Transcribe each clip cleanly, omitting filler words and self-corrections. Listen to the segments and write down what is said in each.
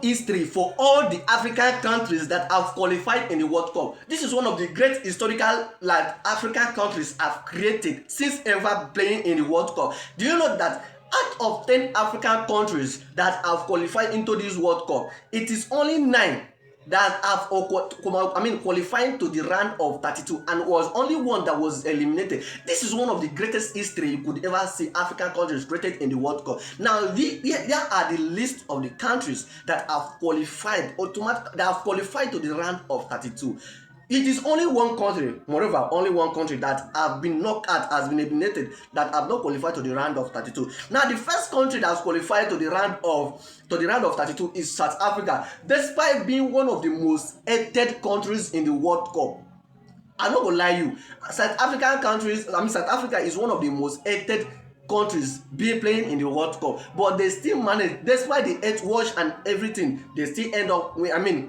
history for all the African countries that have qualified in the World Cup. This is one of the great historical African countries have created since ever playing in the World Cup. Do you know that out of 10 African countries that have qualified into this World Cup, it is only 9 that have qualifying to the round of 32, and was only one that was eliminated. This is one of the greatest history you could ever see African countries created in the World Cup. Now, there are the list of the countries that have qualified to the round of 32. It is only one country, moreover, only one country that have been knocked out, has been eliminated, that have not qualified to the round of 32. Now, the first country that has qualified to the round of 32 is South Africa, despite being one of the most hated countries in the World Cup. I'm not gonna lie you, South Africa is one of the most hated countries playing in the World Cup, but they still manage, despite the hate watch and everything, they still end up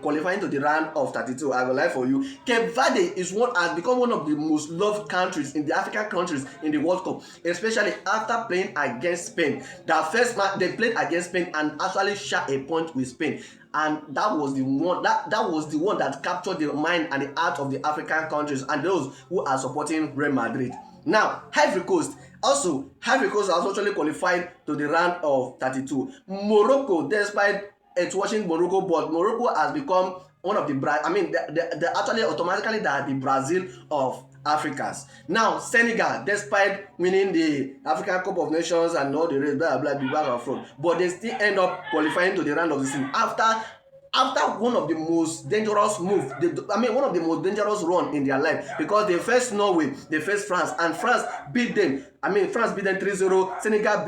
qualifying to the round of 32. I will lie for you, Cape Verde has become one of the most loved countries in the African countries in the World Cup, especially after playing against Spain. That first match they played against Spain and actually share a point with Spain, and that was the one that captured the mind and the heart of the African countries and those who are supporting Real Madrid. Now, Ivory Coast has actually qualified to the round of 32. Morocco, despite watching Morocco, but Morocco has become one of the actually automatically they are the Brazil of Africans. Now, Senegal, despite winning the African Cup of Nations and all the rest, blah blah blah blah, but they still end up qualifying to the round of the season after one of the most dangerous moves, one of the most dangerous run in their life, because they faced Norway, they faced France, and France beat them. France beat them 3-0. Senegal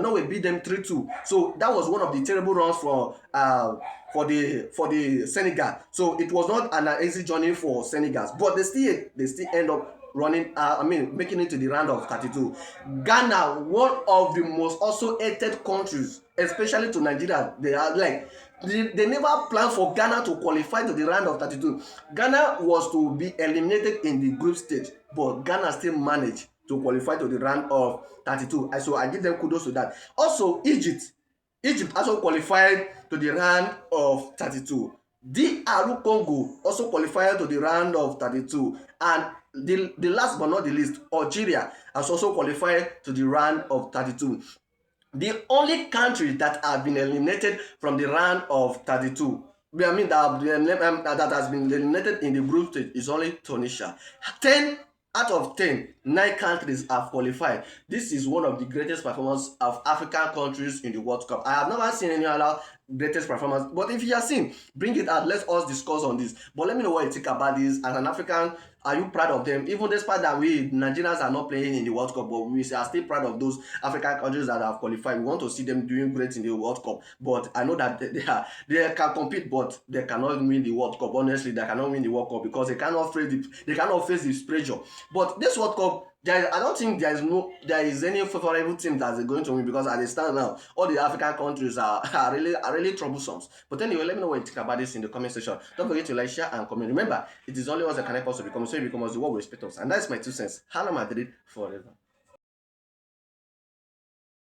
Norway beat them 3-2. So that was one of the terrible runs for the Senegal. So it was not an easy journey for Senegal, but they still end up making it to the round of 32. Ghana, one of the most also hated countries, especially to Nigeria. They never planned for Ghana to qualify to the round of 32. Ghana was to be eliminated in the group stage, but Ghana still managed to qualify to the round of 32. So I give them kudos to that. Also, Egypt also qualified to the round of 32. DR Congo also qualified to the round of 32. And the last but not the least, Algeria has also qualified to the round of 32. The only country that have been eliminated from the round of 32, that has been eliminated in the group stage, is only Tunisia. 10 out of 10, 9 countries have qualified. This is one of the greatest performances of African countries in the World Cup. I have never seen any other greatest performance, but if you have seen, bring it out, let us discuss on this. But let me know what you think about this. As an African, are you proud of them? Even despite that we Nigerians are not playing in the World Cup, but we are still proud of those African countries that have qualified. We want to see them doing great in the World Cup, but I know that they can compete, but they cannot win the World Cup. Honestly, they cannot win the World Cup because they cannot face this pressure. But this World Cup, I don't think there is any favorable team that is going to win, because as they stand now, all the African countries are really troublesome. But anyway, let me know what you think about this in the comment section. Don't forget to like, share, and comment. Remember, it is only us that can help us to become, so you become us the world will respect us. And that's my 2 cents. Hala Madrid forever.